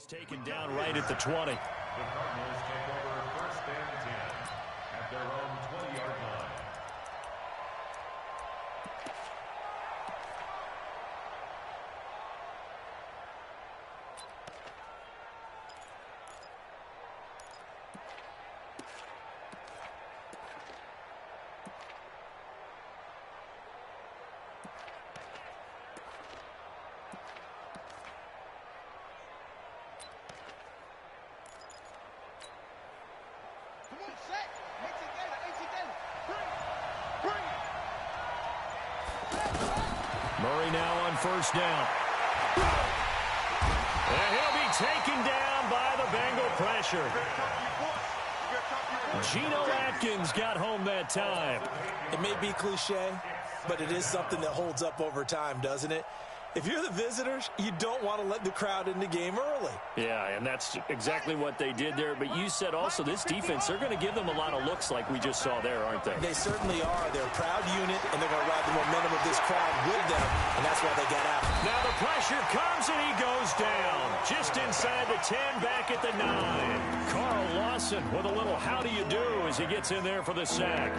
He's taken down right at the 20. The Cardinals take over first and 10 at their own 20-yard line. Murray now on first down. And he'll be taken down by the Bengal pressure. Geno Atkins got home that time. It may be cliche, but it is something that holds up over time, doesn't it? If you're the visitors, you don't want to let the crowd in the game early. Yeah, and that's exactly what they did there. But you said also this defense, they're going to give them a lot of looks like we just saw there, aren't they? They certainly are. They're a proud unit, and they're going to ride the momentum of this crowd with them, and that's why they got out. Now the pressure comes, and he goes down. Just inside the 10, back at the 9. Carl Lawson with a little how do you do as he gets in there for the sack.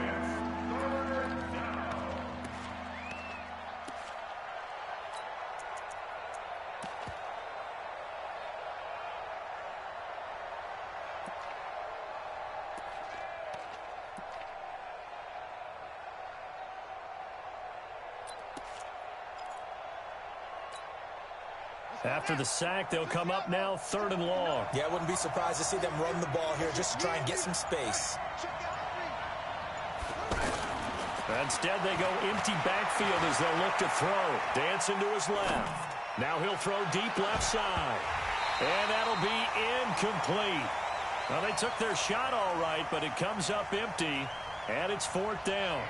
After the sack, they'll come up now 3rd and long. Yeah, I wouldn't be surprised to see them run the ball here just to try and get some space. Instead, they go empty backfield as they'll look to throw. Dancing to his left. Now he'll throw deep left side. And that'll be incomplete. Well, they took their shot all right, but it comes up empty, and it's 4th down.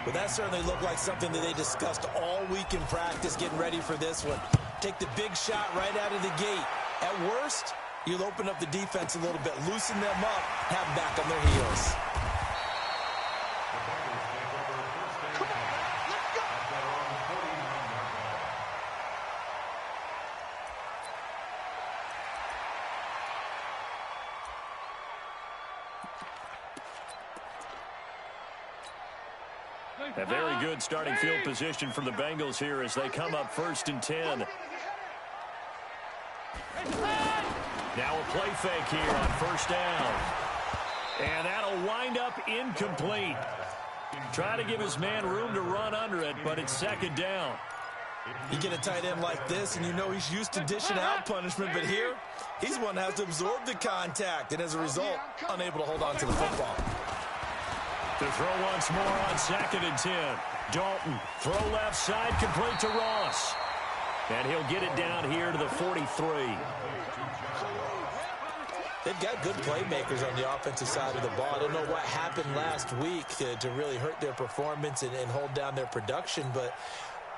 Well, that certainly looked like something that they discussed all week in practice, getting ready for this one. Take the big shot right out of the gate. At worst, you'll open up the defense a little bit, loosen them up, have them back on their heels. A very good starting field position for the Bengals here as they come up 1st and 10. Now a play fake here on 1st down. And that'll wind up incomplete. Try to give his man room to run under it, but it's 2nd down. You get a tight end like this, and you know he's used to dishing out punishment, but here, he's one that has to absorb the contact, and as a result, unable to hold on to the football. To throw once more on 2nd and 10. Dalton, throw left side, complete to Ross. And he'll get it down here to the 43. They've got good playmakers on the offensive side of the ball. I don't know what happened last week to really hurt their performance and hold down their production, but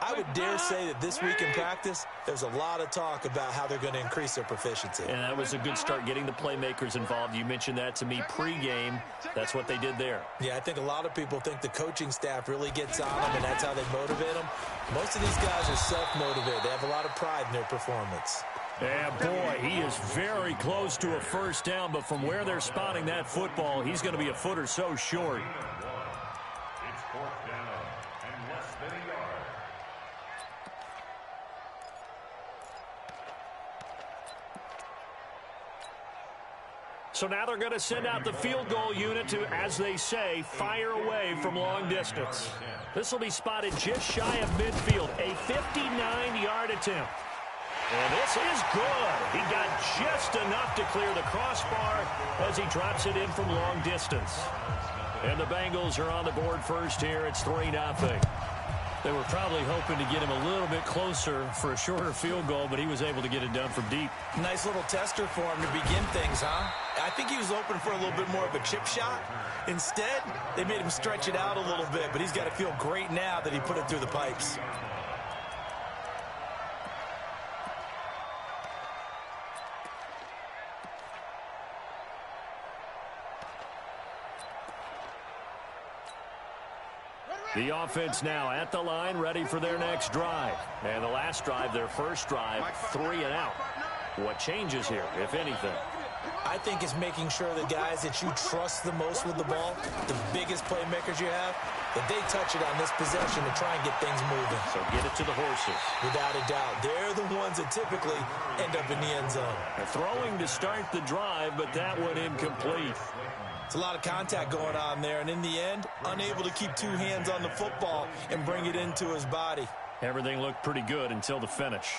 I would dare say that this week in practice, there's a lot of talk about how they're going to increase their proficiency. And that was a good start, getting the playmakers involved. You mentioned that to me pregame. That's what they did there. Yeah, I think a lot of people think the coaching staff really gets on them, and that's how they motivate them. Most of these guys are self-motivated. They have a lot of pride in their performance. Yeah, boy, he is very close to a 1st down, but from where they're spotting that football, he's going to be a foot or so short. It's 4th down and less than a yard. So now they're going to send out the field goal unit to, as they say, fire away from long distance. This will be spotted just shy of midfield, a 59-yard attempt. And this is good. He got just enough to clear the crossbar as he drops it in from long distance. And the Bengals are on the board first here. It's 3-0. They were probably hoping to get him a little bit closer for a shorter field goal, but he was able to get it done from deep. Nice little tester for him to begin things, huh? I think he was hoping for a little bit more of a chip shot. Instead, they made him stretch it out a little bit, but he's got to feel great now that he put it through the pipes. The offense now at the line, ready for their next drive. And the last drive, their first drive, 3 and out. What changes here, if anything? I think it's making sure the guys that you trust the most with the ball, the biggest playmakers you have, that they touch it on this possession to try and get things moving. So get it to the horses. Without a doubt. They're the ones that typically end up in the end zone. They're throwing to start the drive, but that one incomplete. It's a lot of contact going on there, and in the end, unable to keep two hands on the football and bring it into his body. Everything looked pretty good until the finish.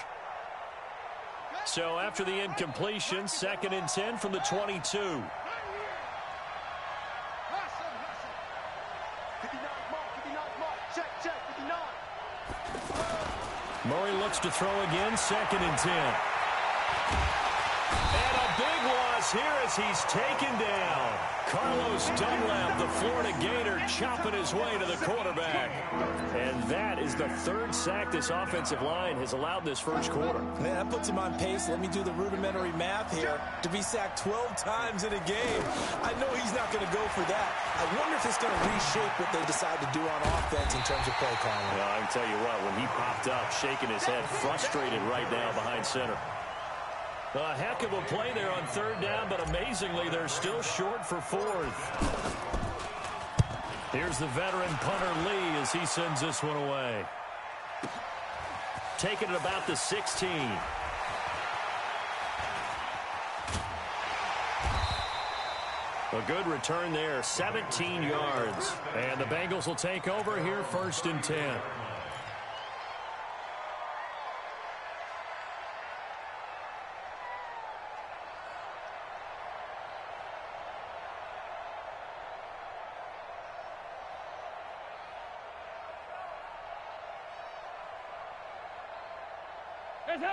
So after the incompletion, 2nd and 10 from the 22. Murray looks to throw again, 2nd and 10. And a big loss here as he's taken down. Carlos Dunlap, the Florida Gator, chopping his way to the quarterback. And that is the 3rd sack this offensive line has allowed this first quarter. Man, that puts him on pace. Let me do the rudimentary math here. To be sacked 12 times in a game. I know he's not going to go for that. I wonder if it's going to reshape what they decide to do on offense in terms of play calling. Well, I can tell you what, when he popped up, shaking his head, frustrated right now behind center. A heck of a play there on 3rd down, but amazingly, they're still short for 4th. Here's the veteran punter Lee as he sends this one away. Taking it about the 16. A good return there, 17 yards. And the Bengals will take over here, 1st and 10.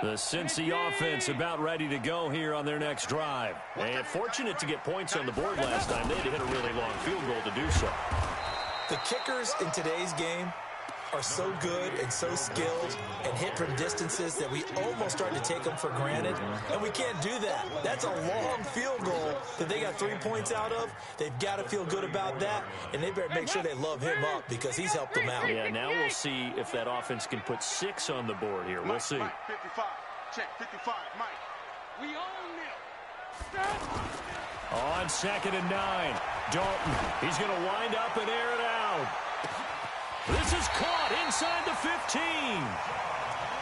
The Cincy offense about ready to go here on their next drive. And fortunate to get points on the board last time. They had to hit a really long field goal to do so. The kickers in today's game are so good and so skilled and hit from distances that we almost start to take them for granted. And we can't do that. That's a long field goal that they got 3 points out of. They've got to feel good about that, and they better make sure they love him up because he's helped them out. Yeah, now we'll see if that offense can put 6 on the board here. We'll see. Mike, 55. Check, 55, Mike. We own them. On 2nd and 9. Dalton, he's going to wind up and air it out. This is caught inside the 15.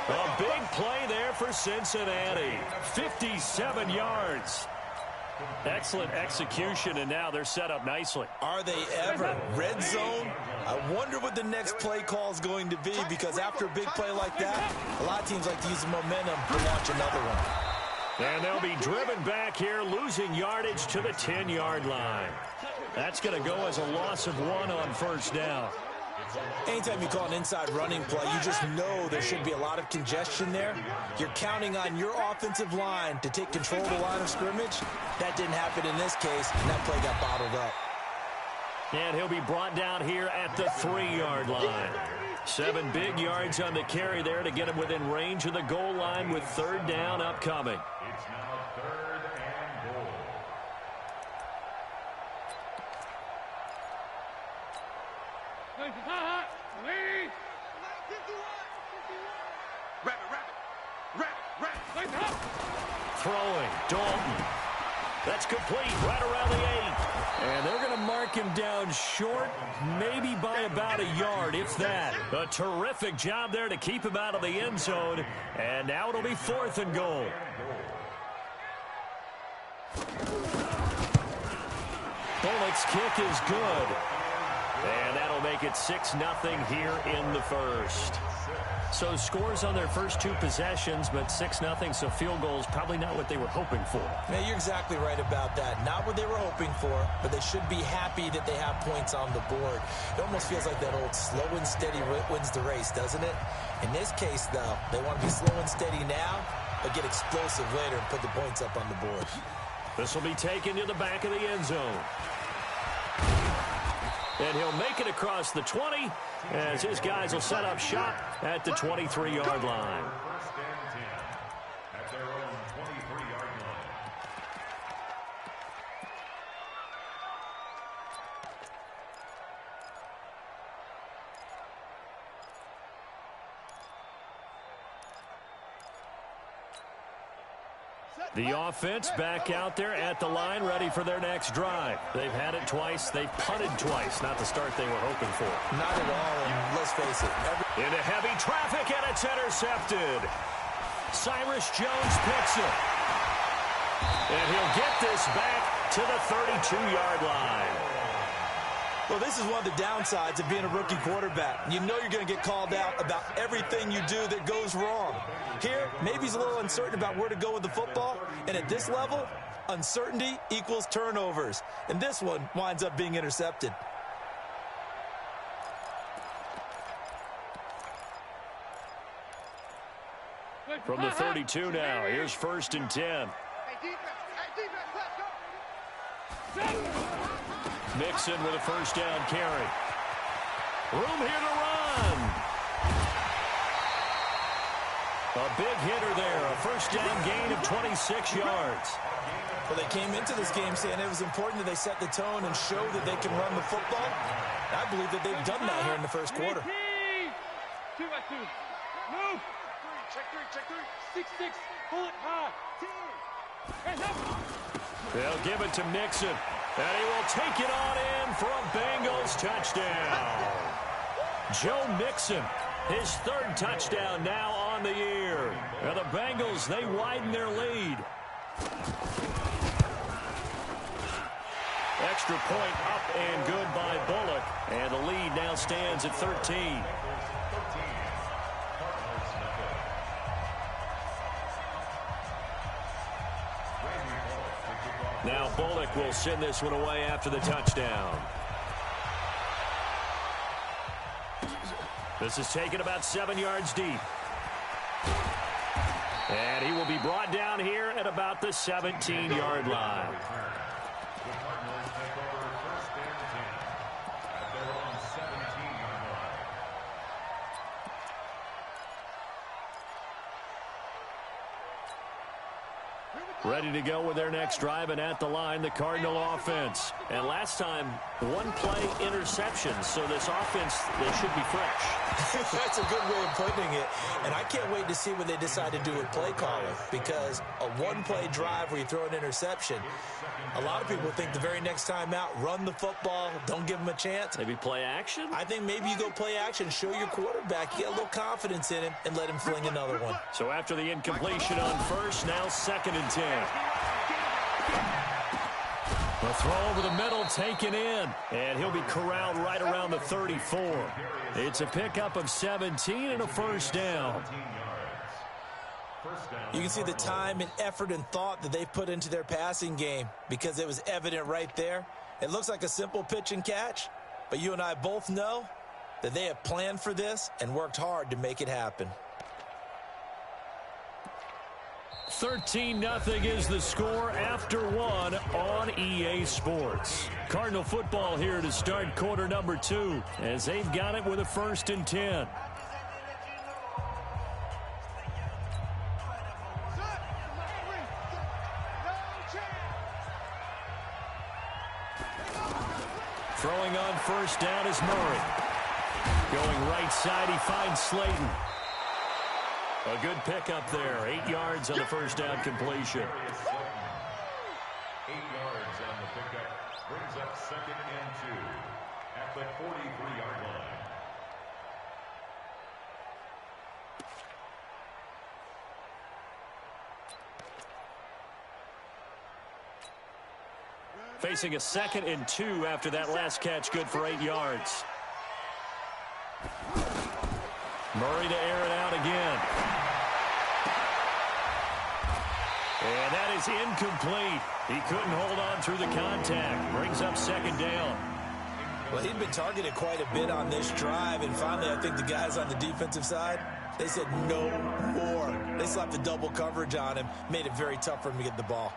A big play there for Cincinnati. 57 yards. Excellent execution, and now they're set up nicely. Are they ever? Red zone? I wonder what the next play call is going to be, because after a big play like that, a lot of teams like to use the momentum to launch another one. And they'll be driven back here, losing yardage to the 10-yard line. That's going to go as a loss of 1 on 1st down. Anytime you call an inside running play, you just know there should be a lot of congestion there. You're counting on your offensive line to take control of the line of scrimmage. That didn't happen in this case, and that play got bottled up. And he'll be brought down here at the 3-yard line. 7 big yards on the carry there to get him within range of the goal line with 3rd down upcoming. It's now 3rd and goal. Throwing, Dalton. That's complete, right around the 8. And they're going to mark him down short, maybe by about a yard, if that. A terrific job there to keep him out of the end zone. And now it'll be 4th and goal. Bullock's kick is good. And that'll make it 6-0 here in the first. So scores on their first 2 possessions, but 6-0, so field goals probably not what they were hoping for. Yeah, you're exactly right about that. Not what they were hoping for, but they should be happy that they have points on the board. It almost feels like that old slow and steady wins the race, doesn't it? In this case, though, they want to be slow and steady now, but get explosive later and put the points up on the board. This will be taken to the back of the end zone. And he'll make it across the 20 as his guys will set up shop at the 23-yard line. 1st and 10 at their own 23-yard line. The offense back out there at the line, ready for their next drive. They've had it twice. They've punted twice. Not the start they were hoping for. Not at all, and let's face it. Into heavy traffic, and it's intercepted. Cyrus Jones picks it. And he'll get this back to the 32-yard line. Well, this is one of the downsides of being a rookie quarterback. You know you're going to get called out about everything you do that goes wrong. Here, maybe he's a little uncertain about where to go with the football, and at this level, uncertainty equals turnovers. And this one winds up being intercepted. From the 32 now, here's 1st and 10. Mixon with a first down carry. Room here to run. A big hitter there. A first down gain of 26 yards. Well, they came into this game saying it was important that they set the tone and show that they can run the football. I believe that they've done that here in the first quarter. 2 by 2. Move. Check three. 6-6. Pull it high. 10. They'll give it to Mixon. And he will take it on in for a Bengals touchdown. Joe Mixon, his 3rd touchdown now on the year. And the Bengals, they widen their lead. Extra point up and good by Bullock. And the lead now stands at 13. Now Bullock will send this one away after the touchdown. This is taken about 7 yards deep. And he will be brought down here at about the 17-yard line. Ready to go with their next drive, and at the line, the Cardinal offense. And last time, 1-play interception, so this offense, they should be fresh. That's a good way of putting it. And I can't wait to see what they decide to do with play calling, because a 1-play drive where you throw an interception, a lot of people think the very next time out, run the football, don't give them a chance. Maybe play action? I think maybe you go play action, show your quarterback, get a little confidence in him, and let him fling another one. So after the incompletion on first, now 2nd and 10. The throw over the middle, taken in, and he'll be corralled right around the 34. It's a pickup of 17 and a first down. You can see the time and effort and thought that they've put into their passing game, because it was evident right there. It looks like a simple pitch and catch, but you and I both know that they have planned for this and worked hard to make it happen. 13-0 is the score after 1 on EA Sports. Cardinal football here to start quarter number 2 as they've got it with a 1st and 10. Throwing on first down is Murray. Going right side, he finds Slayton. A good pickup there. 8 yards on the first down completion. 8 yards on the pickup. Brings up 2nd and 2 at the 43-yard line. Facing a 2nd and 2 after that last catch, good for 8 yards. Murray to air it out again. And that is incomplete. He couldn't hold on through the contact. Brings up 2nd down. Well, he'd been targeted quite a bit on this drive, and finally I think the guys on the defensive side, they said no more. They slapped the double coverage on him, made it very tough for him to get the ball.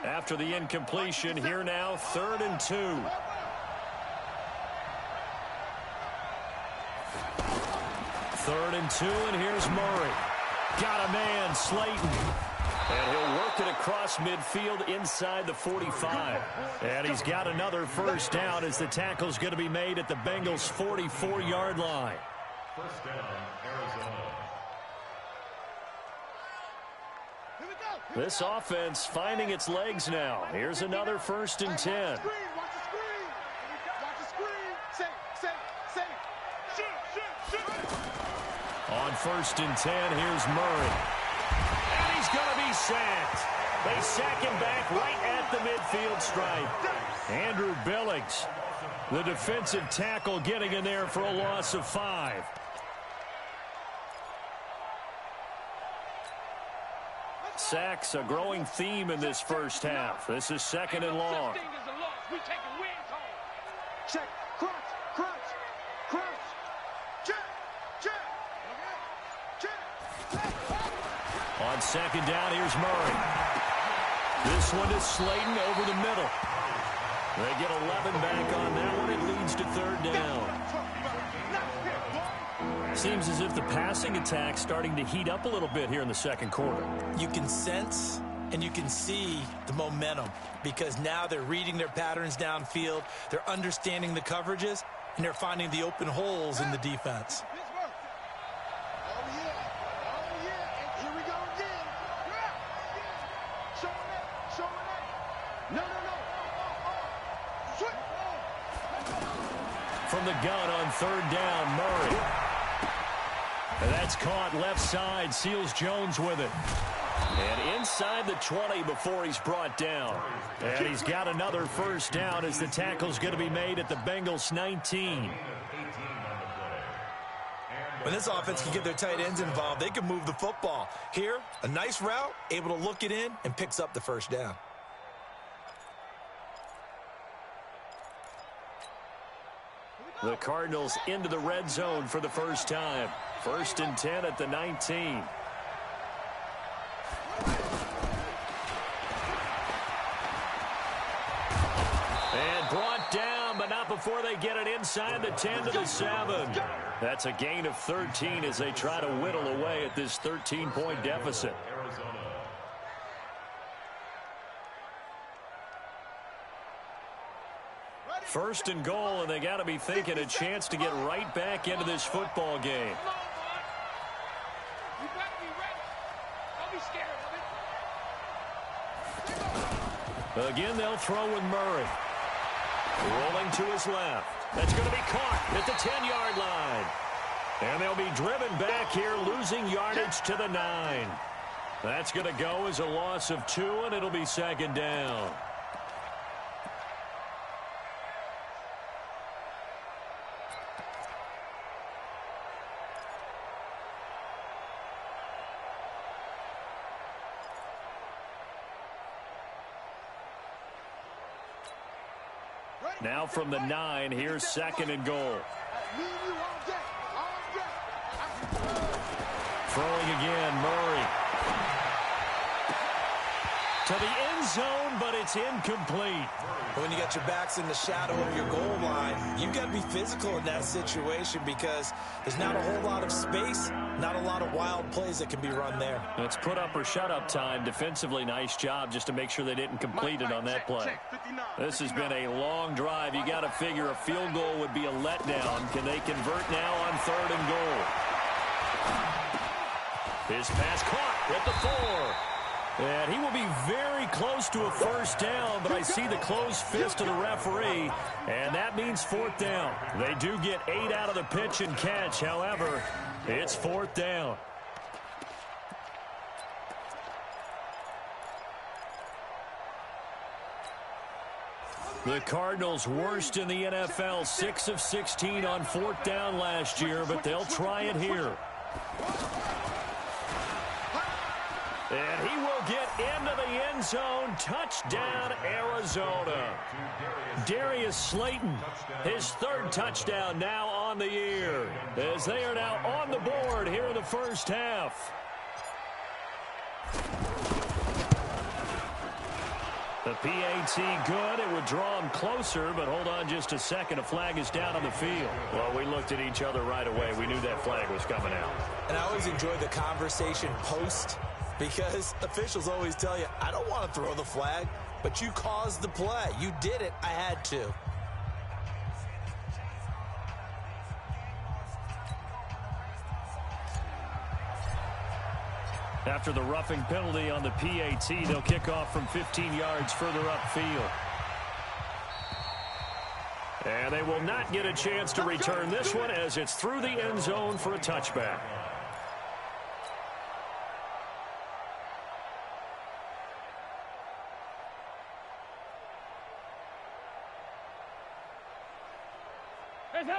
After the incompletion, here now, 3rd and 2. 3rd and 2, and here's Murray. Got a man, Slayton. And he'll work it across midfield inside the 45. And he's got another first down as the tackle's going to be made at the Bengals' 44-yard line. First down, Arizona. This offense finding its legs now. Here's another 1st and 10. Watch the screen. Watch the screen. Safe. Shoot. On 1st and 10, here's Murray. And he's going to be sacked. They sack him back right at the midfield stripe. Andrew Billings, the defensive tackle, getting in there for a loss of 5. Sacks a growing theme in this first half. This is 2nd and long. Check. Crunch. Check. On 2nd down, here's Murray. This one is Slayton over the middle. They get 11 back on that one. It leads to 3rd down. Seems as if the passing attack's starting to heat up a little bit here in the 2nd quarter. You can sense and you can see the momentum because now they're reading their patterns downfield, they're understanding the coverages, and they're finding the open holes in the defense. Oh, yeah. And here we go again. Showing it. No. From the gun on 3rd down, Murray. And that's caught left side. Seals Jones with it. And inside the 20 before he's brought down. And he's got another 1st down as the tackle's going to be made at the Bengals 19. When this offense can get their tight ends involved, they can move the football. Here, a nice route, able to look it in, and picks up the 1st down. The Cardinals into the red zone for the first time. 1st and 10 at the 19. And brought down, but not before they get it inside the 10 to the 7. That's a gain of 13 as they try to whittle away at this 13-point deficit. 1st and goal, and they got to be thinking a chance to get right back into this football game. Again, they'll throw with Murray. Rolling to his left. That's going to be caught at the 10-yard line. And they'll be driven back here, losing yardage to the 9. That's going to go as a loss of 2, and it'll be 2nd down. Now from the 9, here's 2nd and goal. Throwing again, Murray. To the end zone, but it's incomplete. When you got your backs in the shadow of your goal line, you've got to be physical in that situation because there's not a whole lot of space, not a lot of wild plays that can be run there. It's put up or shut up time. Defensively, nice job just to make sure they didn't complete it on that play. This has been a long drive. You got to figure a field goal would be a letdown. Can they convert now on 3rd and goal? His pass caught at the 4. And he will be very close to a 1st down, but I see the closed fist of the referee, and that means 4th down. They do get 8 out of the pitch and catch. However, it's 4th down. The Cardinals worst in the NFL, 6 of 16 on 4th down last year, but they'll try it here. And he will get into the end zone. Touchdown, Arizona. Darius Slayton, his 3rd touchdown now on the year, as they are now on the board here in the first half. The PAT good. It would draw him closer, but hold on just a second. A flag is down on the field. Well, we looked at each other right away. We knew that flag was coming out. And I always enjoy the conversation post, because officials always tell you, I don't want to throw the flag, but you caused the play. You did it. I had to. After the roughing penalty on the PAT, they'll kick off from 15 yards further upfield. And they will not get a chance to return this one as it's through the end zone for a touchback.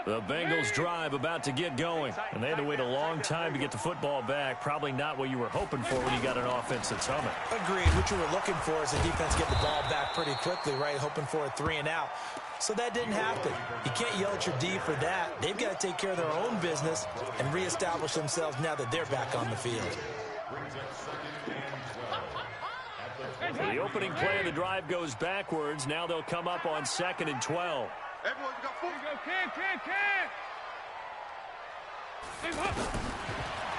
The Bengals drive about to get going, and they had to wait a long time to get the football back. Probably not what you were hoping for when you got an offense that's humming. Agreed. What you were looking for is the defense get the ball back pretty quickly, right? Hoping for a 3 and out. So that didn't happen. You can't yell at your D for that. They've got to take care of their own business and reestablish themselves now that they're back on the field. The opening play of the drive goes backwards. Now they'll come up on 2nd and 12. Everyone, you got four. Can.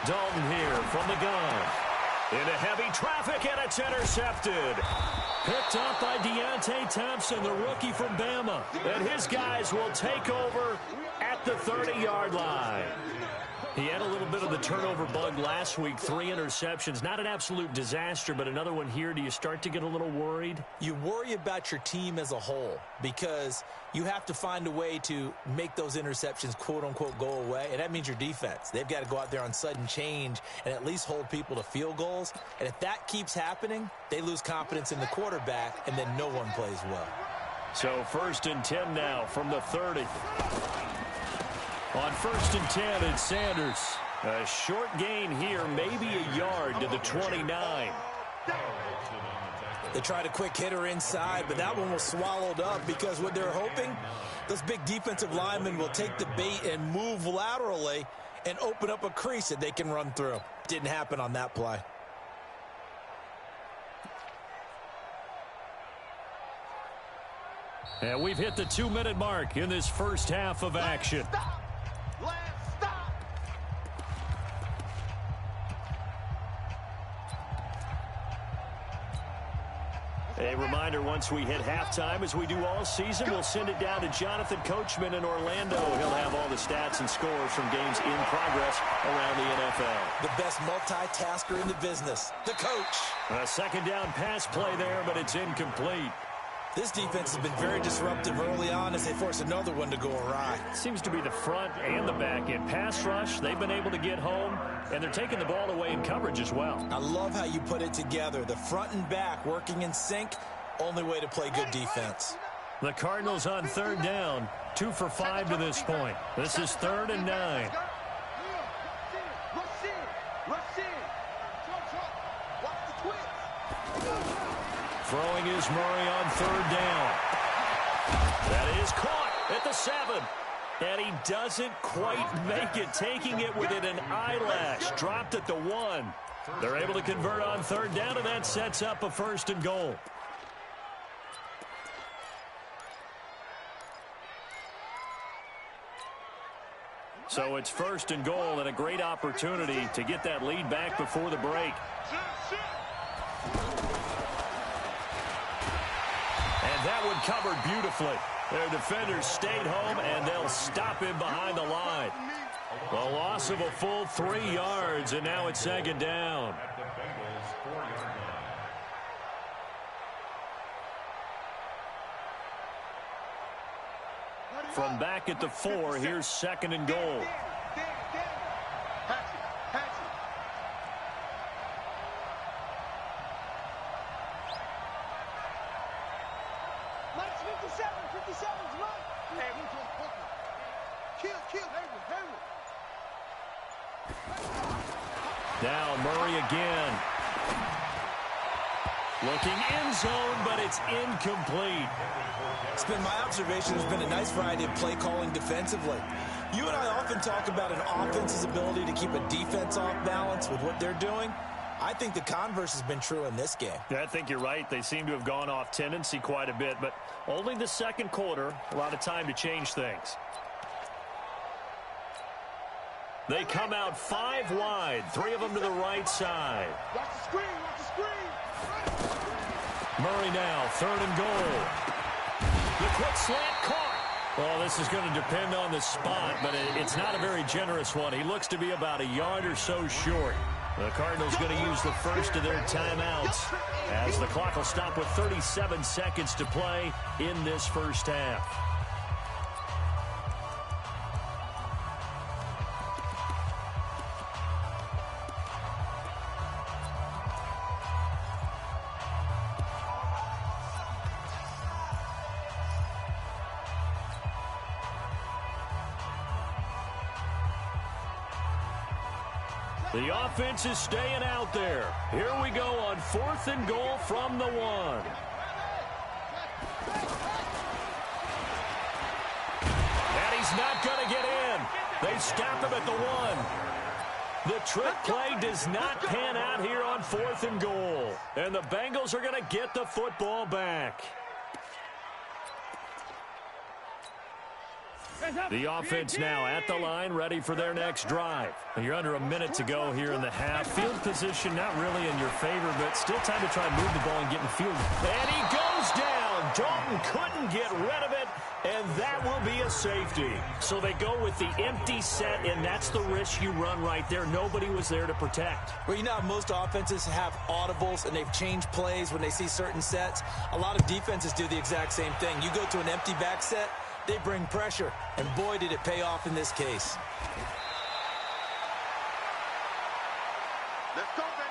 Dalton here from the gun. Into heavy traffic, and it's intercepted. Picked up by Deontay Thompson, the rookie from Bama. And his guys will take over at the 30-yard line. He had a little bit of the turnover bug last week, 3 interceptions. Not an absolute disaster, but another one here. Do you start to get a little worried? You worry about your team as a whole because you have to find a way to make those interceptions, quote-unquote, go away, and that means your defense. They've got to go out there on sudden change and at least hold people to field goals, and if that keeps happening, they lose confidence in the quarterback, and then no one plays well. So 1st and 10 now from the 30. On 1st and 10, it's Sanders. A short gain here, maybe a yard to the 29. They tried a quick hitter inside, but that one was swallowed up because what they're hoping, those big defensive linemen will take the bait and move laterally and open up a crease that they can run through. Didn't happen on that play. And we've hit the 2-minute mark in this first half of action. A reminder, once we hit halftime, as we do all season, we'll send it down to Jonathan Coachman in Orlando. He'll have all the stats and scores from games in progress around the NFL. The best multitasker in the business, the coach. A second down pass play there, but it's incomplete. This defense has been very disruptive early on as they force another one to go awry. Seems to be the front and the back end. Pass rush, they've been able to get home, and they're taking the ball away in coverage as well. I love how you put it together. The front and back working in sync, only way to play good defense. The Cardinals on 3rd down, 2 for 5 to this point. This is 3rd and 9. Throwing is Murray on 3rd down. That is caught at the 7. And he doesn't quite make it, taking it within an eyelash. Dropped at the 1. They're able to convert on 3rd down, and that sets up a 1st and goal. So it's 1st and goal, and a great opportunity to get that lead back before the break. And that one covered beautifully. Their defenders stayed home, and they'll stop him behind the line. The loss of a full 3 yards, and now it's 2nd down. At the Bengals' 4-yard line. From back at the 4, here's 2nd and goal. Now Murray again. Looking end zone, but it's incomplete. It's been my observation there's been a nice variety of play calling defensively. You and I often talk about an offense's ability to keep a defense off balance with what they're doing. I think the converse has been true in this game. Yeah, I think you're right. They seem to have gone off tendency quite a bit, but only the 2nd quarter, a lot of time to change things. They come out 5 wide, 3 of them to the right side. Watch the screen, watch the screen. Murray now, 3rd and goal. The quick slant caught. Well, this is going to depend on the spot, but it's not a very generous one. He looks to be about a yard or so short. The Cardinals going to use the first of their timeouts as the clock will stop with 37 seconds to play in this first half. The offense is staying out there. Here we go on 4th and goal from the 1. And he's not going to get in. They stop him at the 1. The trick play does not pan out here on 4th and goal. And the Bengals are going to get the football back. The offense now at the line, ready for their next drive. You're under a minute to go here in the half. Field position not really in your favor, but still time to try and move the ball and get in field. And he goes down. Dalton couldn't get rid of it, and that will be a safety. So they go with the empty set, and that's the risk you run right there. Nobody was there to protect. Well, you know how most offenses have audibles, and they've changed plays when they see certain sets. A lot of defenses do the exact same thing. You go to an empty back set, they bring pressure, and boy, did it pay off in this case. Let's go, baby.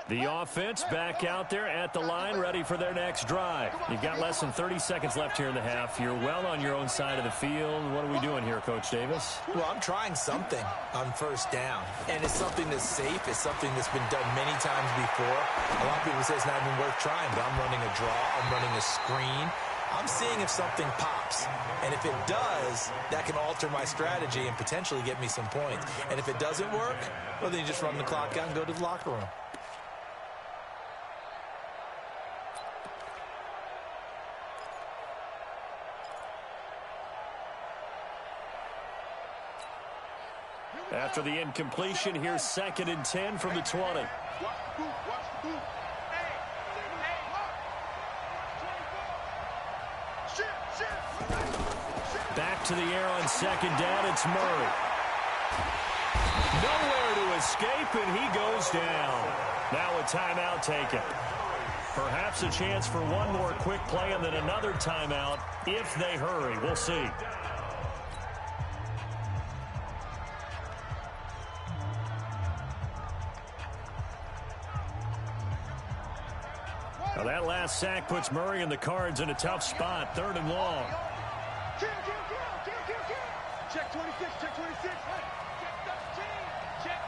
The offense back out there at the line, ready for their next drive. You've got less than 30 seconds left here in the half. You're well on your own side of the field. What are we doing here, Coach Davis? Well, I'm trying something on first down, and it's something that's safe. It's something that's been done many times before. A lot of people say it's not even worth trying, but I'm running a draw. I'm running a screen. I'm seeing if something pops. And if it does, that can alter my strategy and potentially get me some points. And if it doesn't work, well, then you just run the clock out and go to the locker room. After the incompletion, here's 2nd and 10 from the 20. Watch the boot. Watch the boot. Back to the air on 2nd down. It's Murray. Nowhere to escape, and he goes down. Now a timeout taken. Perhaps a chance for one more quick play and then another timeout if they hurry. We'll see. Now that last sack puts Murray and the Cards in a tough spot. 3rd and long. Kill. Check 26, check 26. Hey, check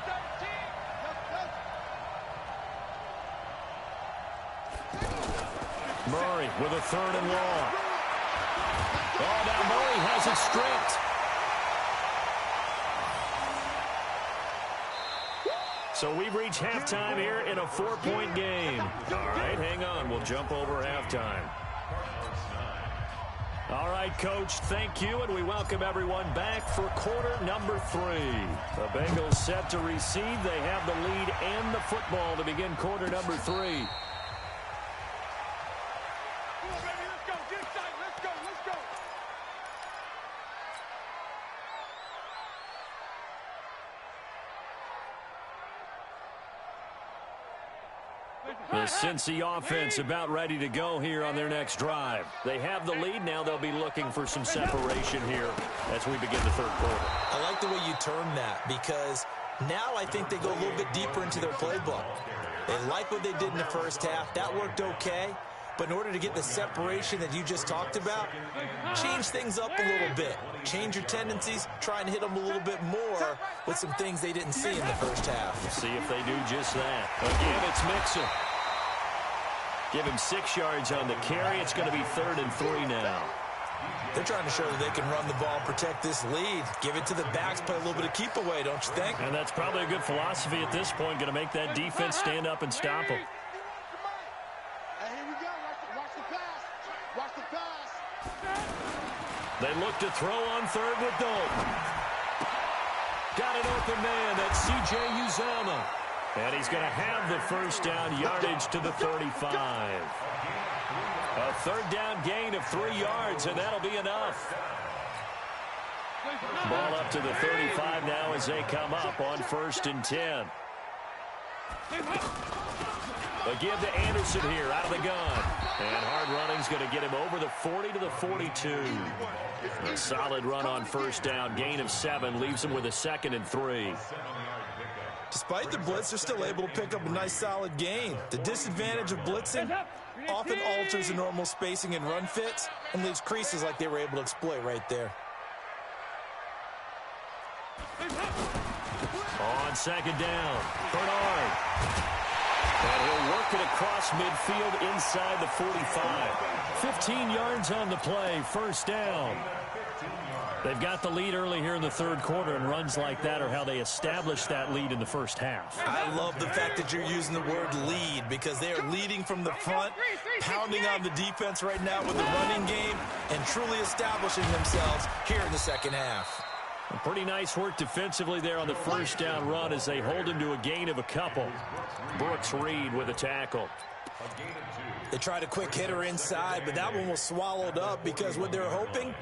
13. Murray with a 3rd and long. Oh, now Murray has it stripped. So we've reached halftime here in a 4-point game. All right, hang on. We'll jump over halftime. All right, Coach, thank you, and we welcome everyone back for quarter number 3. The Bengals set to receive. They have the lead and the football to begin quarter number 3. The Cincy offense about ready to go here on their next drive. They have the lead. Now they'll be looking for some separation here as we begin the 3rd quarter. I like the way you term that because now I think they go a little bit deeper into their playbook. They like what they did in the first half. That worked okay. But in order to get the separation that you just talked about, change things up a little bit. Change your tendencies. Try and hit them a little bit more with some things they didn't see in the first half. See if they do just that. Again, it's Mixon. Give him 6 yards on the carry. It's going to be 3rd and 3 now. They're trying to show that they can run the ball and protect this lead. Give it to the backs, play a little bit of keep away, don't you think? And that's probably a good philosophy at this point. Going to make that defense stand up and stop them. Hey, here we go. Watch the pass. Watch the pass. They look to throw on 3rd with Dalton. Got an open man. That's C.J. Uzomah. And he's going to have the first down, yardage to the 35. A third down gain of 3 yards, and that'll be enough. Ball up to the 35 now as they come up on 1st and 10. A give to Anderson here out of the gun. And hard running's going to get him over the 40 to the 42. A solid run on 1st down. Gain of 7 leaves him with a 2nd and 3. Despite the blitz, they're still able to pick up a nice solid gain. The disadvantage of blitzing often alters the normal spacing and run fits and leaves creases like they were able to exploit right there. On 2nd down, Bernard. And he'll work it across midfield inside the 45. 15 yards on the play, 1st down. They've got the lead early here in the 3rd quarter, and runs like that are how they establish that lead in the 1st half. I love the fact that you're using the word lead because they are leading from the front, pounding on the defense right now with the running game, and truly establishing themselves here in the 2nd half. Pretty nice work defensively there on the 1st down run as they hold him to a gain of a couple. Brooks Reed with a tackle. They tried a quick hitter inside, but that one was swallowed up because what they're hoping,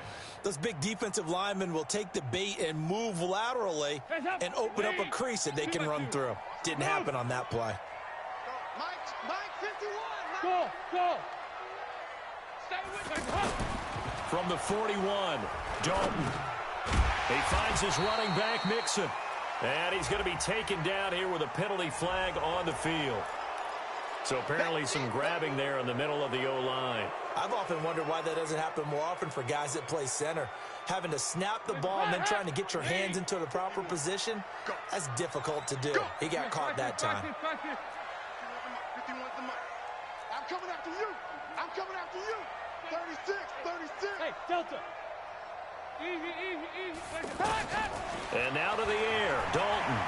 those big defensive linemen will take the bait and move laterally and open up a crease that they can run through. Didn't happen on that play. Mike 51. Go. Stay with me. From the 41, Dalton. He finds his running back, Mixon. And he's going to be taken down here with a penalty flag on the field. So apparently some grabbing there in the middle of the O-line. I've often wondered why that doesn't happen more often for guys that play center. Having to snap the ball and then trying to get your hands into the proper position, that's difficult to do. He got caught that time. 51's the mark. I'm coming after you. 36. Hey, Delta. Easy. And now to the air, Dalton.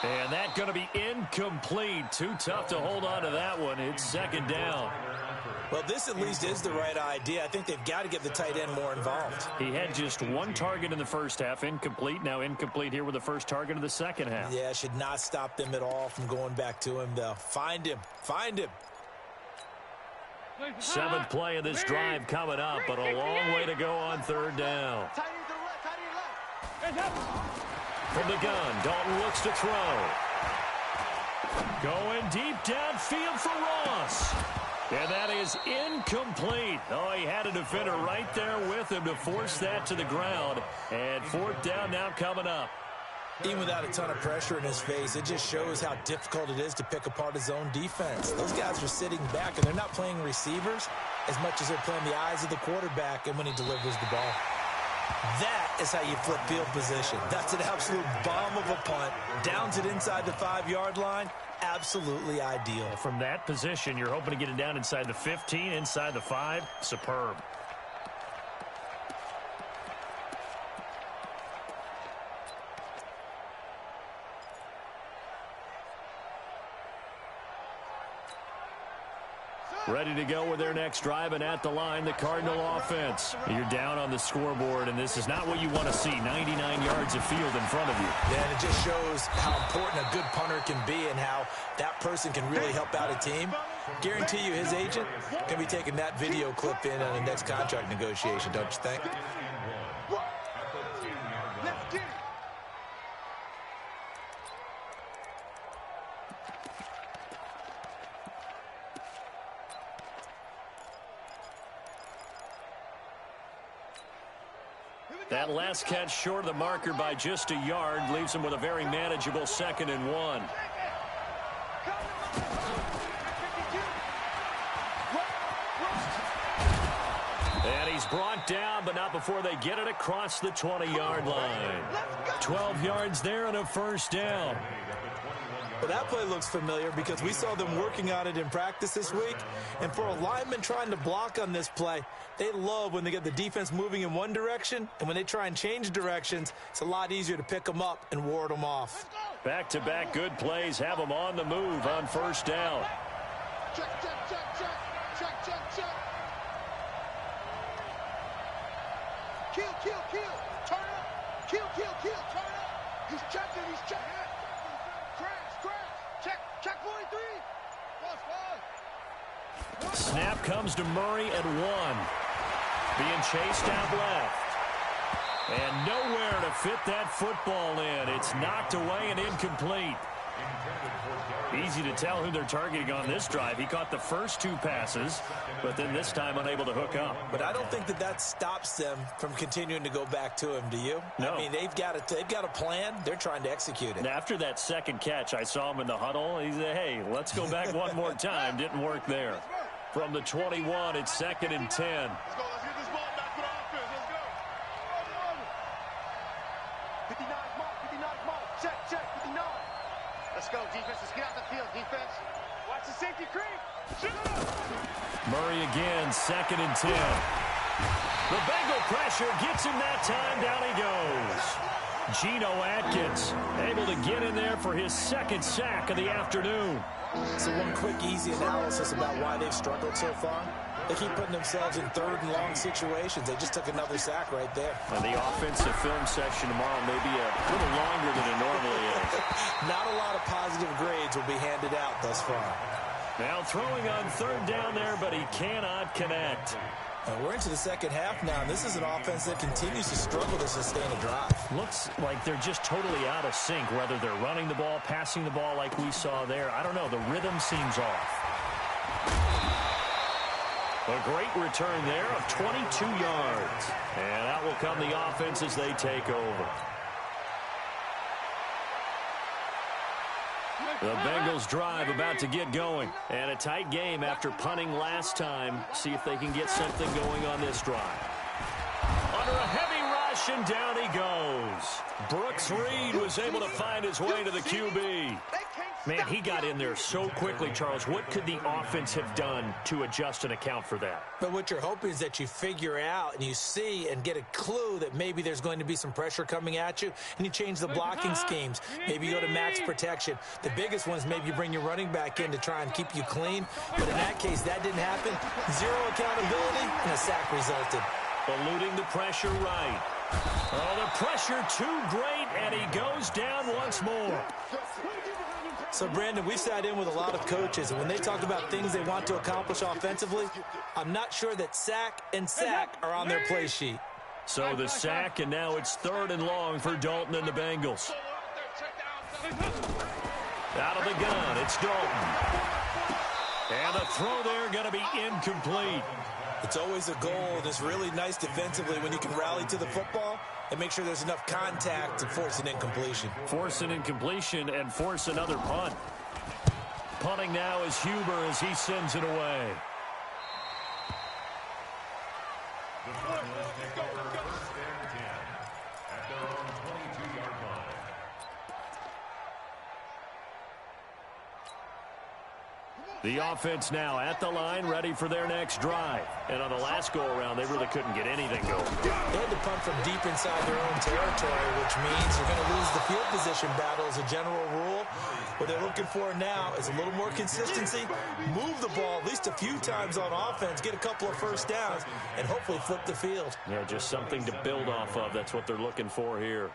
And that's going to be incomplete. Too tough to hold on to that one. It's 2nd down. Well, this at least is the right idea. I think they've got to get the tight end more involved. He had just 1 target in the 1st half, incomplete. Now incomplete here with the 1st target of the 2nd half. Yeah, should not stop them at all from going back to him, though. Find him. 7th play of this drive coming up, but a long way to go on 3rd down. Tight end to the left. From the gun, Dalton looks to throw. Going deep downfield for Ross. And that is incomplete. Oh, he had a defender right there with him to force that to the ground. And 4th down now coming up. Even without a ton of pressure in his face, it just shows how difficult it is to pick apart his own defense. Those guys are sitting back, and they're not playing receivers as much as they're playing the eyes of the quarterback and when he delivers the ball. That is how you flip field position. That's an absolute bomb of a punt. Downs it inside the 5-yard line. Absolutely ideal. From that position, you're hoping to get it down inside the 15, inside the 5. Superb. Ready to go with their next drive, and at the line, the Cardinal offense. You're down on the scoreboard, and this is not what you want to see. 99 yards of field in front of you. Yeah, and it just shows how important a good punter can be and how that person can really help out a team. Guarantee you his agent can be taking that video clip in on the next contract negotiation, don't you think? Let's get it. That last catch short of the marker by just a yard leaves him with a very manageable 2nd and 1. And he's brought down, but not before they get it across the 20-yard line. 12 yards there and a 1st down. But that play looks familiar because we saw them working on it in practice this week. And for a lineman trying to block on this play, they love when they get the defense moving in one direction. And when they try and change directions, it's a lot easier to pick them up and ward them off. Back-to-back good plays have them on the move on 1st down. Check. Kill. Snap comes to Murray at 1. Being chased out left. And nowhere to fit that football in. It's knocked away and incomplete. Easy to tell who they're targeting on this drive. He caught the first 2 passes, but then this time unable to hook up. But I don't think that stops them from continuing to go back to him, do you? No. I mean, they've got a plan. They're trying to execute it. And after that second catch, I saw him in the huddle. He said, hey, let's go back one more time. Didn't work there. From the 21, it's 2nd and 10. Let's go. Let's get this ball back for the offense. Let's go. 59 mark. 59 mark. Check. 59. Let's go, defense. Let's get out the field, defense. Watch the safety creep. Shoot it up. Murray again, 2nd and 10. The Bengal pressure gets him that time. Down he goes. Geno Atkins able to get in there for his 2nd sack of the afternoon. So one quick, easy analysis about why they've struggled so far. They keep putting themselves in 3rd and long situations. They just took another sack right there. And the offensive film session tomorrow may be a little longer than it normally is. Not a lot of positive grades will be handed out thus far. Now throwing on 3rd down there, but he cannot connect. We're into the second half now, and this is an offense that continues to struggle to sustain a drive. Looks like they're just totally out of sync, whether they're running the ball, passing the ball like we saw there. I don't know. The rhythm seems off. A great return there of 22 yards. And out will come the offense as they take over. The Bengals drive about to get going. And a tight game after punting last time. See if they can get something going on this drive. Under a heavy rush, and down he goes. Brooks Reed was able to find his way to the QB. Man, he got in there so quickly, Charles. What could the offense have done to adjust and account for that? But what you're hoping is that you figure out and you see and get a clue that maybe there's going to be some pressure coming at you, and you change the blocking schemes. Maybe you go to max protection. The biggest one is maybe you bring your running back in to try and keep you clean. But in that case, that didn't happen. 0 accountability, and a sack resulted. Eluding the pressure right. Oh, the pressure too great, and he goes down once more. So, Brandon, we've sat in with a lot of coaches, and when they talk about things they want to accomplish offensively, I'm not sure that sack and sack are on their play sheet. So the sack, and now it's 3rd and long for Dalton and the Bengals. Out of the gun, it's Dalton. And the throw there going to be incomplete. It's always a goal, and it's really nice defensively when you can rally to the football and make sure there's enough contact to force an incompletion. Force an incompletion and force another punt. Punting now is Huber as he sends it away. The Cardinals take over 1st and 10 at their own 22-yard line. The offense now at the line, ready for their next drive. And on the last go-around, they really couldn't get anything going. They had to punt from deep inside their own territory, which means you're going to lose the field position battle as a general rule. What they're looking for now is a little more consistency, move the ball at least a few times on offense, get a couple of first downs, and hopefully flip the field. Yeah, just something to build off of. That's what they're looking for here.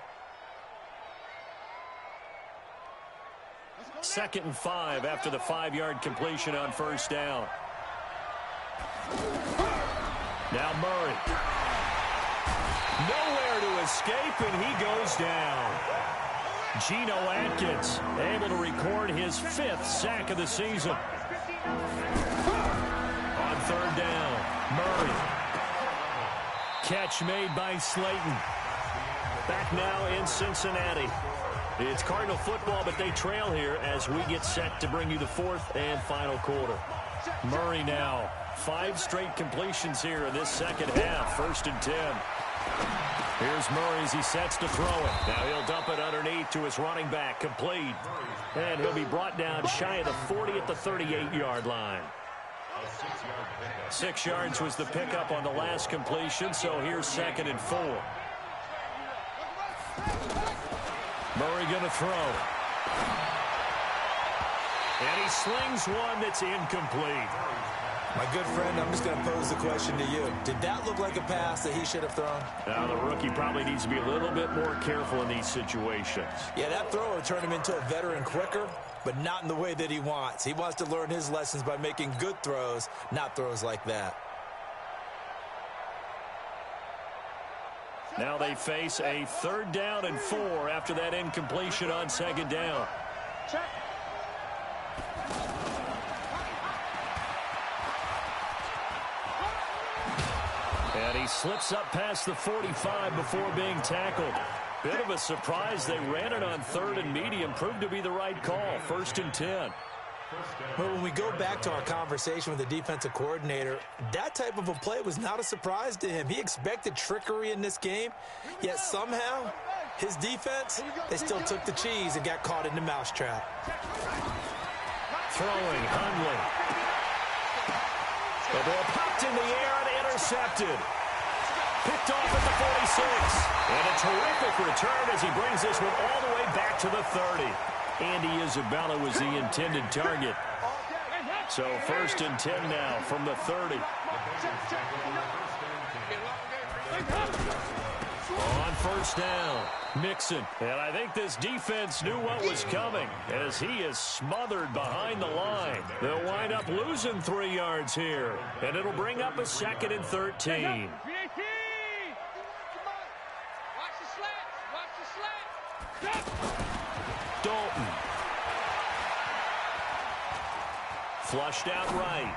2nd and 5 after the 5-yard completion on 1st down. Now Murray. Nowhere to escape, and he goes down. Geno Atkins able to record his 5th sack of the season. On 3rd down, Murray. Catch made by Slayton. Back now in Cincinnati. It's Cardinal football, but they trail here as we get set to bring you the 4th and final quarter. Murray now. 5 straight completions here in this second half. 1st and 10. Here's Murray as he sets to throw it. Now he'll dump it underneath to his running back. Complete. And he'll be brought down shy of the 40 at the 38-yard line. 6 yards was the pickup on the last completion, so here's 2nd and 4. Murray going to throw. And he slings one that's incomplete. My good friend, I'm just going to pose the question to you. Did that look like a pass that he should have thrown? Now, the rookie probably needs to be a little bit more careful in these situations. Yeah, that throw would turn him into a veteran quicker. but not in the way that he wants. He wants to learn his lessons by making good throws, not throws like that. Now they face a 3rd down and 4 after that incompletion on 2nd down. Check. And he slips up past the 45 before being tackled. Bit of a surprise. They ran it on 3rd and medium. Proved to be the right call. 1st and 10. Well, when we go back to our conversation with the defensive coordinator, that type of a play was not a surprise to him. He expected trickery in this game, yet somehow his defense, they still took the cheese and got caught in the mousetrap. Throwing, Hundley. The ball popped in the air and intercepted. Picked off at the 46. And a terrific return as he brings this one all the way back to the 30. Andy Isabella was the intended target. So 1st and 10 now from the 30. On 1st down, Mixon. And I think this defense knew what was coming as he is smothered behind the line. They'll wind up losing 3 yards here. And it'll bring up a 2nd and 13. Dalton. Flushed out right.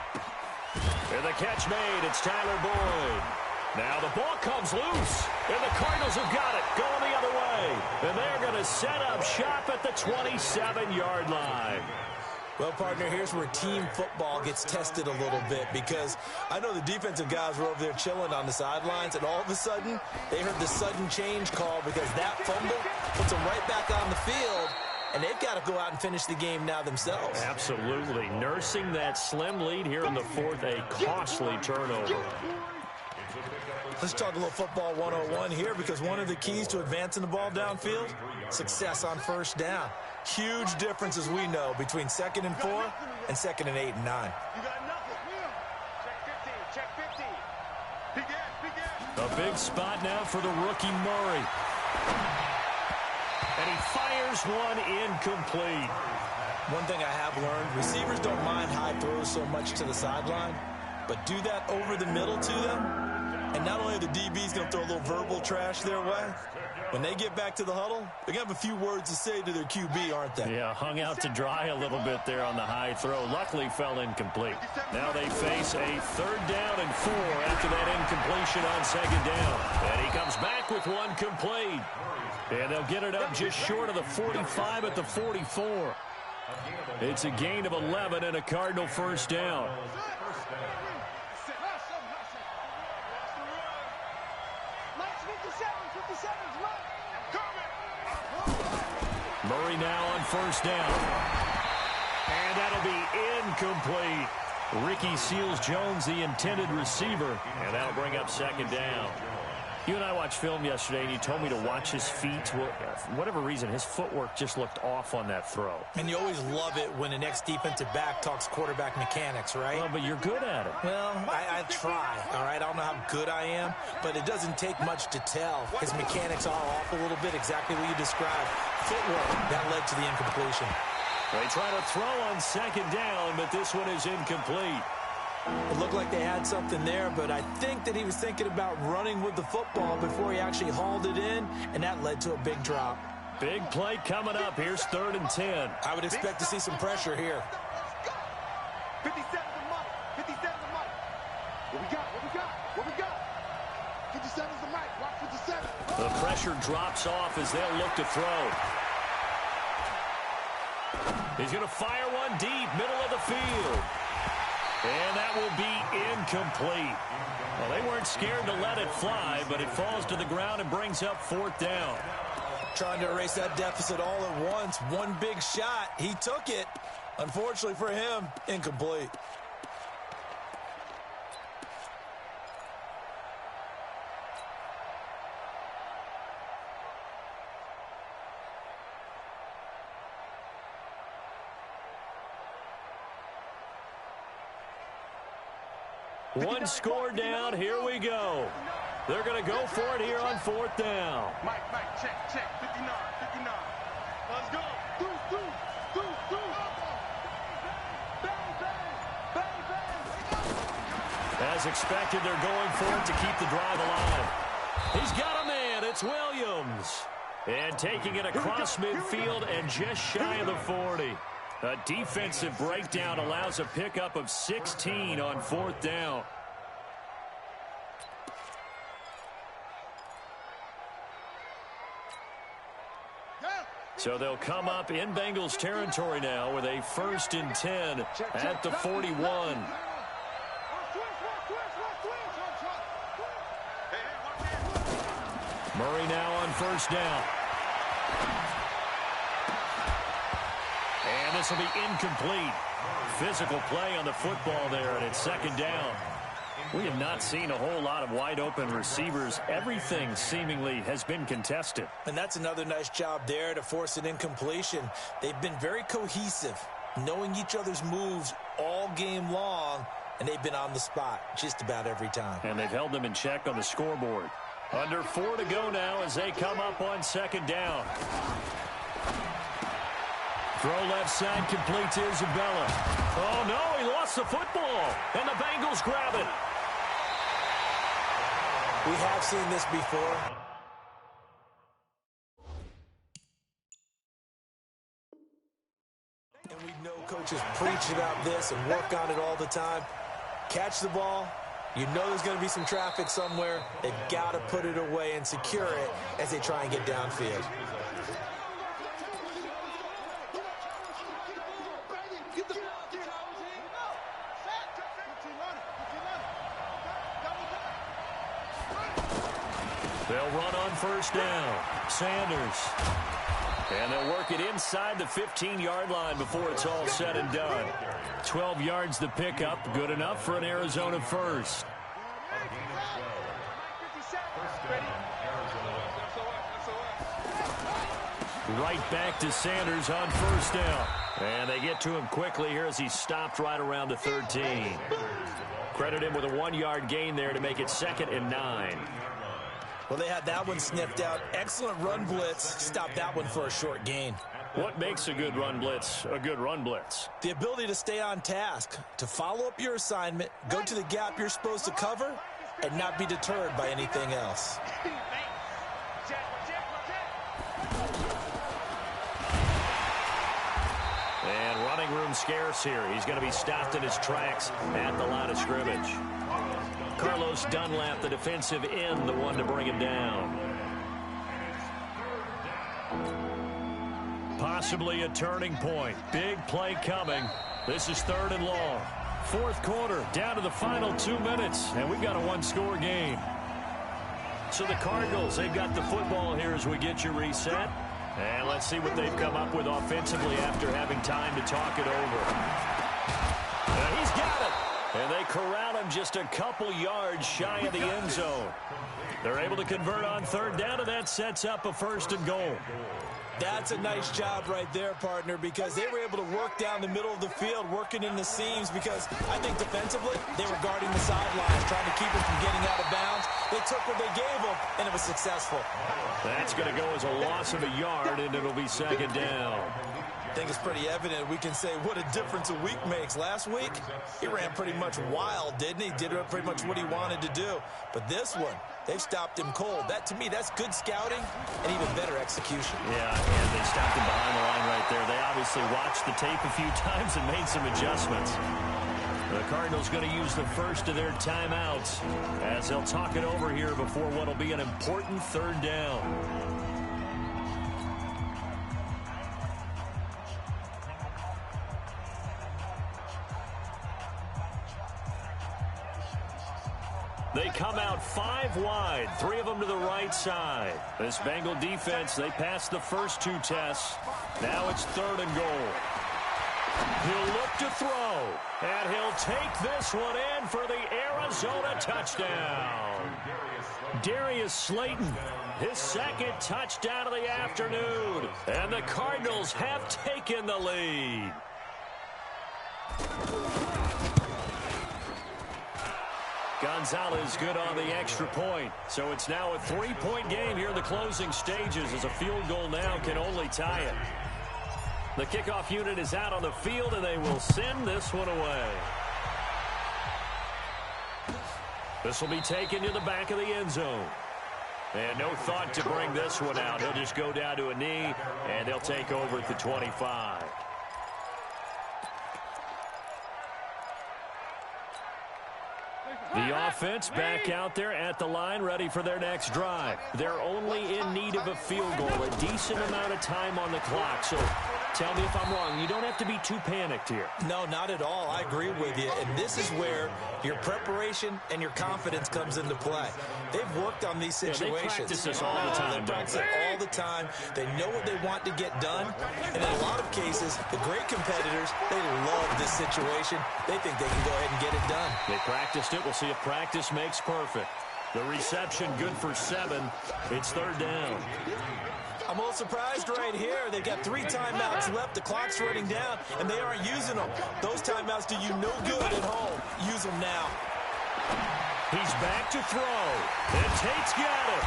And the catch made. It's Tyler Boyd. Now the ball comes loose. And the Cardinals have got it. Going the other way. And they're going to set up shop at the 27-yard line. Well, partner, here's where team football gets tested a little bit because I know the defensive guys were over there chilling on the sidelines, and all of a sudden, they heard the sudden change call because that fumble puts them right back on the field, and they've got to go out and finish the game now themselves. Absolutely. Nursing that slim lead here in the 4th, a costly turnover. Let's talk a little football 101 here because one of the keys to advancing the ball downfield, success on 1st down. Huge difference, as we know, between 2nd and 4 and 2nd and 8 and 9. You got nothing. Check 15. Begin. A big spot now for the rookie Murray. And he fires one incomplete. One thing I have learned, receivers don't mind high throws so much to the sideline, but do that over the middle to them, and not only are the DBs going to throw a little verbal trash their way, when they get back to the huddle, they're going to have a few words to say to their QB, aren't they? Yeah, hung out to dry a little bit there on the high throw. Luckily fell incomplete. Now they face a 3rd down and 4 after that incompletion on 2nd down. And he comes back with one complete. And they'll get it up just short of the 45 at the 44. It's a gain of 11 and a Cardinal 1st down. Murray now on 1st down. And that'll be incomplete. Ricky Seals-Jones, the intended receiver. And that'll bring up 2nd down. You and I watched film yesterday, and you told me to watch his feet. For whatever reason, his footwork just looked off on that throw. And you always love it when an ex-defensive back talks quarterback mechanics, right? Well, but you're good at it. Well, I try, all right? I don't know how good I am, but it doesn't take much to tell. His mechanics are off a little bit, exactly what you described. Footwork, that led to the incompletion. They try to throw on 2nd down, but this one is incomplete. It looked like they had something there, but I think that he was thinking about running with the football before he actually hauled it in, and that led to a big drop. Big play coming up. Here's 3rd and 10. I would expect to see some pressure here. 57 the mic. 57 the mic. What we got? 57's the mic. Watch 57. The pressure drops off as they'll look to throw. He's going to fire one deep, middle of the field. And that will be incomplete. Well, they weren't scared to let it fly, but it falls to the ground and brings up 4th down. Trying to erase that deficit all at once. One big shot. He took it. Unfortunately for him, incomplete. One score down. Here we go. They're going to go for it here on 4th down. Mike, check. 59. Let's go. As expected, they're going for it to keep the drive alive. He's got a man. It's Williams. And taking it across midfield and just shy of the 40. A defensive breakdown allows a pickup of 16 on 4th down. So they'll come up in Bengals territory now with a 1st and 10 at the 41. Murray now on 1st down. And this will be incomplete. Physical play on the football there, and it's 2nd down. We have not seen a whole lot of wide-open receivers. Everything seemingly has been contested. And that's another nice job there to force an incompletion. They've been very cohesive, knowing each other's moves all game long, and they've been on the spot just about every time. And they've held them in check on the scoreboard. Under 4 to go now as they come up on 2nd down. Throw left side, complete to Isabella. Oh, no, he lost the football, and the Bengals grab it. We have seen this before. And we know coaches preach about this and work on it all the time. Catch the ball. You know there's going to be some traffic somewhere. They've got to put it away and secure it as they try and get downfield. They'll run on 1st down. Sanders. And they'll work it inside the 15-yard line before it's all said and done. 12 yards the pickup. Good enough for an Arizona 1st. Right back to Sanders on 1st down. And they get to him quickly here as he stopped right around the 13. Credit him with a 1-yard gain there to make it 2nd and 9. Well, they had that one sniffed out. Excellent run blitz. Stopped that one for a short gain. What makes a good run blitz a good run blitz? The ability to stay on task, to follow up your assignment, go to the gap you're supposed to cover, and not be deterred by anything else. And running room scarce here. He's going to be stopped in his tracks at the line of scrimmage. Carlos Dunlap, the defensive end, the one to bring him down. Possibly a turning point. Big play coming. This is 3rd and long. 4th quarter, down to the final 2 minutes, and we've got a 1-score game. So the Cardinals, they've got the football here as we get you reset. And let's see what they've come up with offensively after having time to talk it over. And he's got it. And they corral him just a couple yards shy of the end zone. They're able to convert on 3rd down, and that sets up a 1st and goal. That's a nice job right there, partner, because they were able to work down the middle of the field, working in the seams, because I think defensively they were guarding the sidelines, trying to keep him from getting out of bounds. They took what they gave him, and it was successful. That's going to go as a loss of a yard, and it'll be 2nd down. I think it's pretty evident. We can say what a difference a week makes. Last week, he ran pretty much wild, didn't he? Did pretty much what he wanted to do. But this one, they've stopped him cold. That, to me, that's good scouting and even better execution. Yeah, and they stopped him behind the line right there. They obviously watched the tape a few times and made some adjustments. The Cardinals going to use the first of their timeouts as they'll talk it over here before what will be an important 3rd down. They come out 5 wide, 3 of them to the right side. This Bengal defense, they passed the first 2 tests. Now it's 3rd and goal. He'll look to throw, and he'll take this one in for the Arizona touchdown. Darius Slayton, his 2nd touchdown of the afternoon, and the Cardinals have taken the lead. Gonzalez good on the extra point. So it's now a 3-point game here in the closing stages as a field goal now can only tie it. The kickoff unit is out on the field, and they will send this one away. This will be taken to the back of the end zone. And no thought to bring this one out. He'll just go down to a knee, and they'll take over at the 25. The offense back out there at the line, ready for their next drive. They're only in need of a field goal, a decent amount of time on the clock. So tell me if I'm wrong. You don't have to be too panicked here. No, not at all. I agree with you. And this is where your preparation and your confidence comes into play. They've worked on these situations. They practice this all the time. They practice it all the time. They know what they want to get done. And in a lot of cases, the great competitors, they love this situation. They think they can go ahead and get it done. They practiced it. We'll see if practice makes perfect. The reception good for 7. It's 3rd down. I'm a little surprised right here. They've got 3 timeouts left. The clock's running down, and they aren't using them. Those timeouts do you no good at home. Use them now. He's back to throw. And Tate's got it.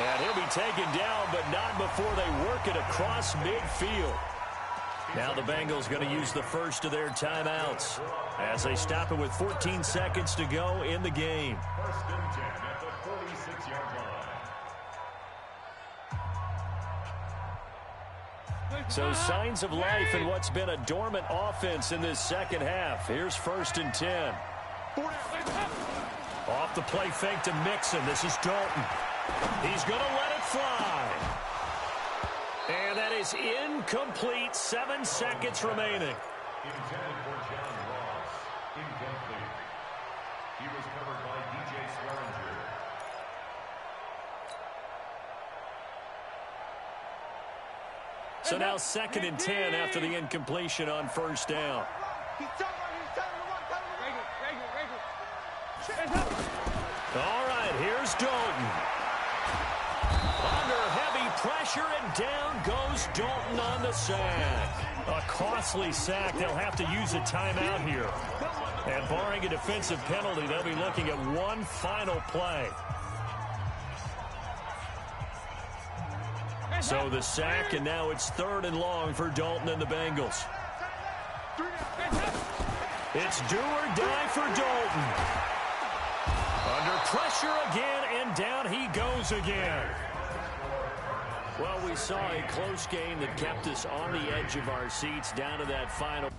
And he'll be taken down, but not before they work it across midfield. Now the Bengals going to use the first of their timeouts as they stop it with 14 seconds to go in the game. 1st and 10 at the 46-yard line. So signs of life in what's been a dormant offense in this second half. Here's 1st and 10. Off the play fake to Mixon. This is Dalton. He's going to let it fly. And that is incomplete. 7 seconds remaining. Intended for John Ross. Incomplete. He was covered by DJ Swearinger. So now 2nd and 10 after the incompletion on 1st down. All right, here's Dalton. Under heavy pressure, and down goes Dalton on the sack. A costly sack. They'll have to use a timeout here. And barring a defensive penalty, they'll be looking at one final play. So the sack, and now it's 3rd and long for Dalton and the Bengals. It's do or die for Dalton. Under pressure again, and down he goes again. Well, we saw a close game that kept us on the edge of our seats down to that final.